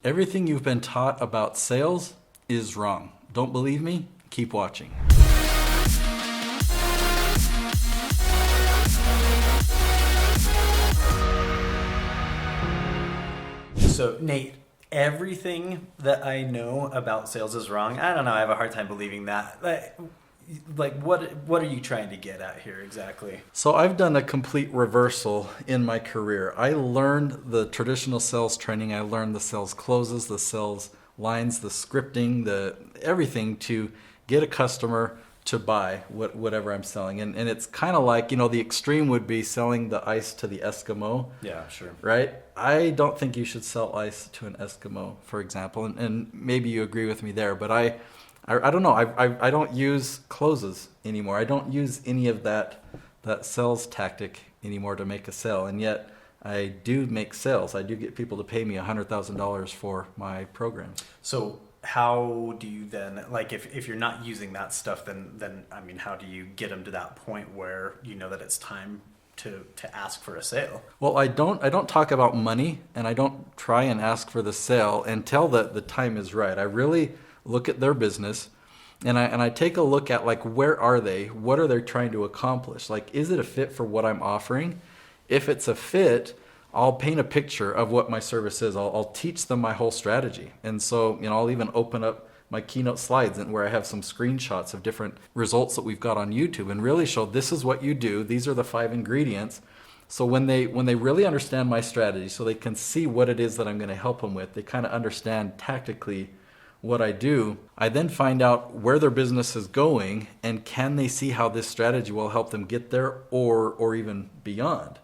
Everything you've been taught about sales is wrong. Don't believe me? Keep watching. So, Nate, everything that I know about sales is wrong. I don't know. I have a hard time believing that. What are you trying to get at here exactly? So I've done a complete reversal in my career. I learned the traditional sales training. I learned the sales closes, the sales lines, the scripting, the everything to get a customer to buy whatever I'm selling. And it's kind of like, the extreme would be selling the ice to the Eskimo. Yeah, sure. Right? I don't think you should sell ice to an Eskimo, for example. And maybe you agree with me there, but I don't know. I don't use closes anymore. I don't use any of that sales tactic anymore to make a sale. And yet I do make sales. I do get people to pay me $100,000 for my program. So how do you then, if you're not using that stuff, then I mean, how do you get them to that point where you know that it's time to ask for a sale? Well, I don't talk about money, and I don't try and ask for the sale until the time is right. I really look at their business, and I take a look at where are they? What are they trying to accomplish? Is it a fit for what I'm offering? If it's a fit, I'll paint a picture of what my service is. I'll teach them my whole strategy. And so, I'll even open up my keynote slides and where I have some screenshots of different results that we've got on YouTube and really show this is what you do. These are the 5 ingredients. So when they really understand my strategy, so they can see what it is that I'm going to help them with, they kind of understand tactically what I do. I then find out where their business is going and can they see how this strategy will help them get there or even beyond.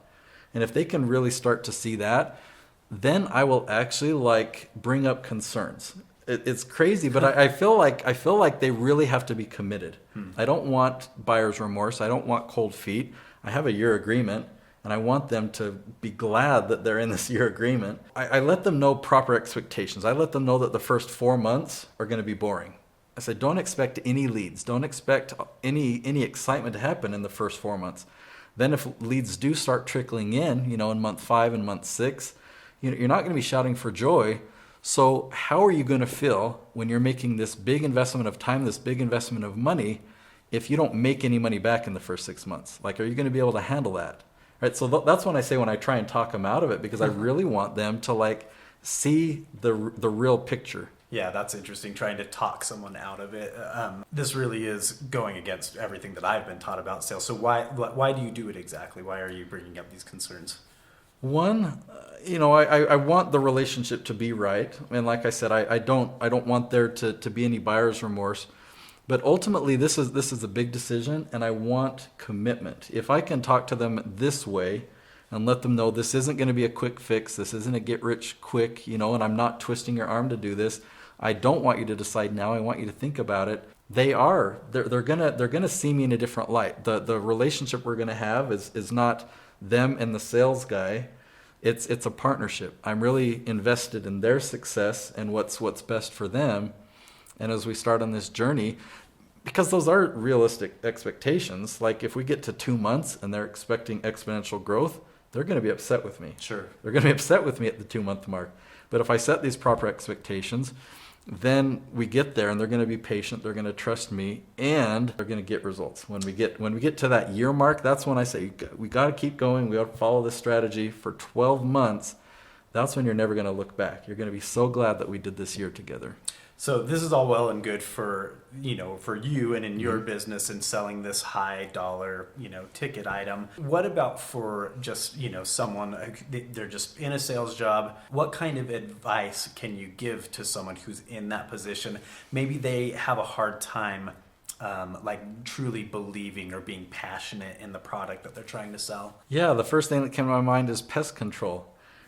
And if they can really start to see that, then I will actually bring up concerns. It's crazy, but I feel like they really have to be committed. I don't want buyer's remorse. I don't want cold feet. I have a year agreement, and I want them to be glad that they're in this year agreement. I let them know proper expectations. I let them know that the first 4 months are going to be boring. I said, don't expect any leads. Don't expect any excitement to happen in the first 4 months. Then if leads do start trickling in, in month 5 and month 6, you're not going to be shouting for joy. So how are you going to feel when you're making this big investment of time, this big investment of money, if you don't make any money back in the first 6 months? Are you going to be able to handle that? Right? So that's when I try and talk them out of it, because I really want them to see the real picture. Yeah, that's interesting, trying to talk someone out of it. This really is going against everything that I've been taught about sales. So why do you do it exactly? Why are you bringing up these concerns? One, I want the relationship to be right. And like I said, I don't want there to be any buyer's remorse. But ultimately, this is a big decision, and I want commitment. If I can talk to them this way and let them know this isn't going to be a quick fix, this isn't a get rich quick, and I'm not twisting your arm to do this. I don't want you to decide now. I want you to think about it. They're gonna see me in a different light. The relationship we're gonna have is not them and the sales guy. It's a partnership. I'm really invested in their success and what's best for them. And as we start on this journey, because those are realistic expectations, if we get to 2 months and they're expecting exponential growth, they're going to be upset with me. Sure. They're going to be upset with me at the 2-month mark. But if I set these proper expectations, then we get there and they're going to be patient, they're going to trust me, and they're going to get results. When we get to that year mark, that's when I say we got to keep going. We got to follow this strategy for 12 months. That's when you're never going to look back. You're going to be so glad that we did this year together. So this is all well and good for you and in your business and selling this high dollar, ticket item. What about for just, someone, they're just in a sales job? What kind of advice can you give to someone who's in that position? Maybe they have a hard time truly believing or being passionate in the product that they're trying to sell. Yeah, the first thing that came to my mind is pest control.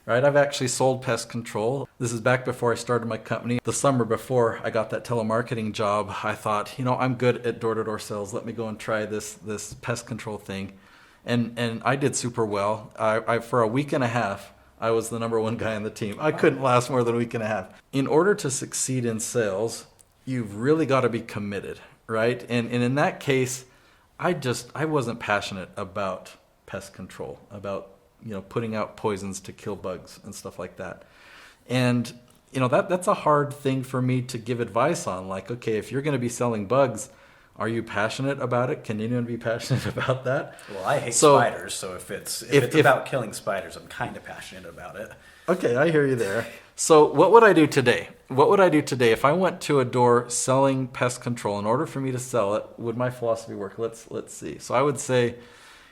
Right, I've actually sold pest control. This is back before I started my company. The summer before I got that telemarketing job, I thought, I'm good at door-to-door sales. Let me go and try this pest control thing. And I did super well. I for a week and a half, I was the number 1 guy on the team. I couldn't last more than a week and a half. In order to succeed in sales, you've really got to be committed, right? And in that case, I wasn't passionate about pest control, about putting out poisons to kill bugs and stuff like that. And that's a hard thing for me to give advice on. Like, okay, if you're going to be selling bugs, are you passionate about it? Can anyone be passionate about that? Well, I hate spiders, so if it's about killing spiders, I'm kind of passionate about it. Okay, I hear you there. So what would I do today? What would I do today if I went to a door selling pest control? In order for me to sell it, would my philosophy work? Let's see. So I would say,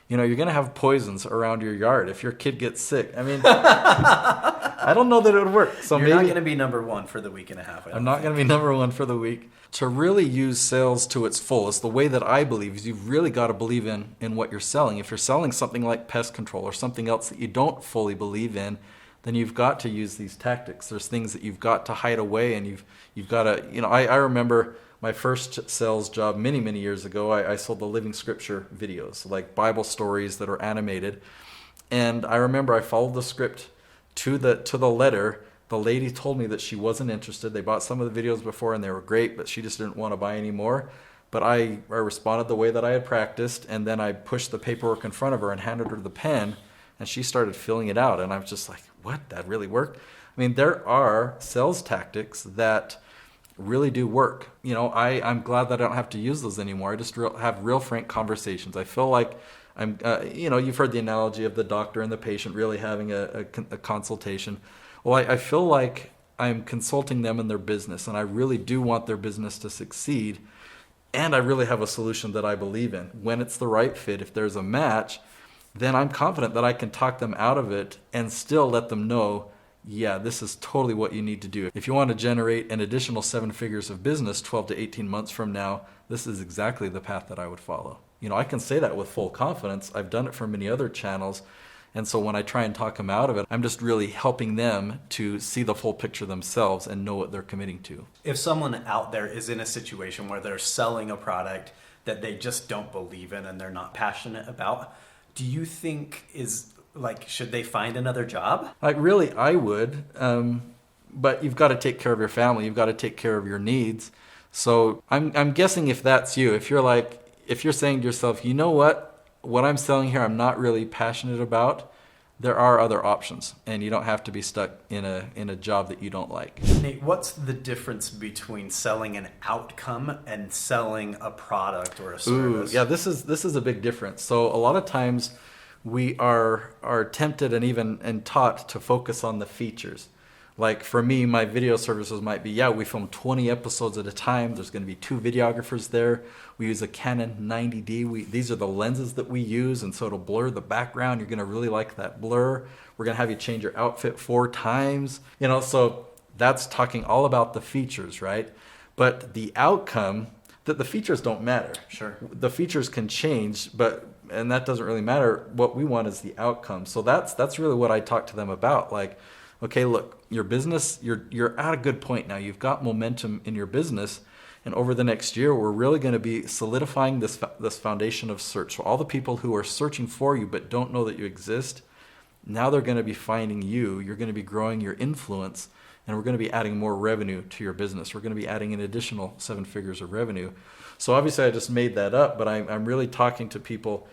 you're going to have poisons around your yard if your kid gets sick. I mean, I don't know that it would work. So You're maybe not going to be number one for the week and a half. I'm not going to be number one for the week. To really use sales to its fullest, the way that I believe is you've really got to believe in what you're selling. If you're selling something like pest control or something else that you don't fully believe in, then you've got to use these tactics. There's things that you've got to hide away, and you've got to, I remember my first sales job many, many years ago. I sold the Living Scripture videos, like Bible stories that are animated. And I remember I followed the script to the letter. The lady told me that she wasn't interested. They bought some of the videos before and they were great, but she just didn't want to buy any more. But I responded the way that I had practiced, and then I pushed the paperwork in front of her and handed her the pen, and she started filling it out. And I was just like, what? That really worked? I mean, there are sales tactics that really do work. I'm glad that I don't have to use those anymore. I just have real frank conversations. I feel like I'm, you've heard the analogy of the doctor and the patient really having a consultation. Well, I feel like I'm consulting them in their business, and I really do want their business to succeed, and I really have a solution that I believe in. When it's the right fit, if there's a match, then I'm confident that I can talk them out of it and still let them know, yeah, this is totally what you need to do. If you want to generate an additional 7 figures of business 12 to 18 months from now, this is exactly the path that I would follow. I can say that with full confidence. I've done it for many other channels. And so when I try and talk them out of it, I'm just really helping them to see the full picture themselves and know what they're committing to. If someone out there is in a situation where they're selling a product that they just don't believe in and they're not passionate about, do you think should they find another job? Really, I would. But you've got to take care of your family. You've got to take care of your needs. So I'm guessing if that's you, if you're saying to yourself, you know what I'm selling here, I'm not really passionate about, there are other options, and you don't have to be stuck in a job that you don't like. Nate, what's the difference between selling an outcome and selling a product or a service? Yeah, this is a big difference. So a lot of times we are tempted and taught to focus on the features. Like for me, my video services might be, we film 20 episodes at a time. There's going to be 2 videographers there. We use a Canon 90D. These are the lenses that we use, and so it'll blur the background. You're going to really like that blur. We're going to have you change your outfit 4 times. So that's talking all about the features, right? But the outcome, the features don't matter. Sure. The features can change, and that doesn't really matter. What we want is the outcome. So that's really what I talk to them about. Like, okay, look, your business, you're at a good point now. You've got momentum in your business, and over the next year, we're really going to be solidifying this foundation of search. So all the people who are searching for you but don't know that you exist, now they're going to be finding you. You're going to be growing your influence, and we're going to be adding more revenue to your business. We're going to be adding an additional 7 figures of revenue. So obviously, I just made that up, but I'm really talking to people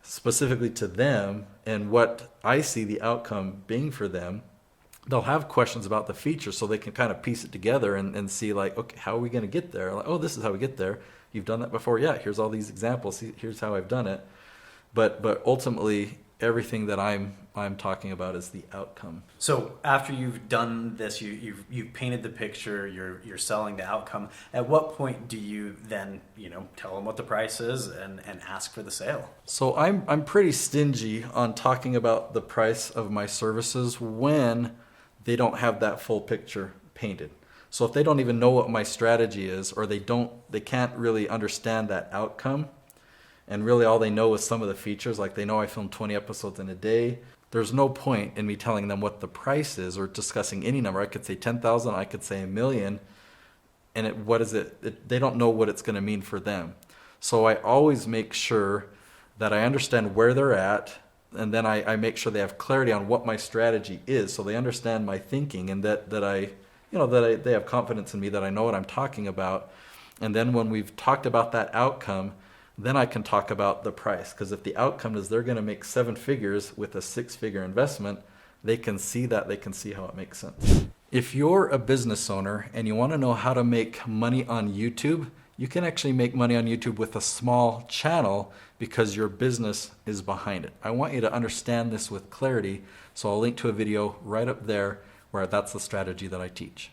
specifically to them and what I see the outcome being for them. They'll have questions about the features, so they can kind of piece it together and see like, okay, how are we going to get there? Like, oh, this is how we get there. You've done that before. Yeah, here's all these examples. Here's how I've done it. But ultimately, everything that I'm talking about is the outcome. So after you've done this, you've painted the picture, you're selling the outcome. At what point do you then tell them what the price is and ask for the sale? So I'm pretty stingy on talking about the price of my services when they don't have that full picture painted. So if they don't even know what my strategy is, or they can't really understand that outcome, and really all they know is some of the features, like they know I film 20 episodes in a day, there's no point in me telling them what the price is or discussing any number. I could say 10,000, I could say $1 million, and what is it? They don't know what it's going to mean for them. So I always make sure that I understand where they're at, and then I make sure they have clarity on what my strategy is, so they understand my thinking, and that they have confidence in me, that I know what I'm talking about. And then when we've talked about that outcome, then I can talk about the price. Because if the outcome is they're going to make 7 figures with a 6-figure investment, they can see that. They can see how it makes sense. If you're a business owner and you want to know how to make money on YouTube, you can actually make money on YouTube with a small channel because your business is behind it. I want you to understand this with clarity, so I'll link to a video right up there where that's the strategy that I teach.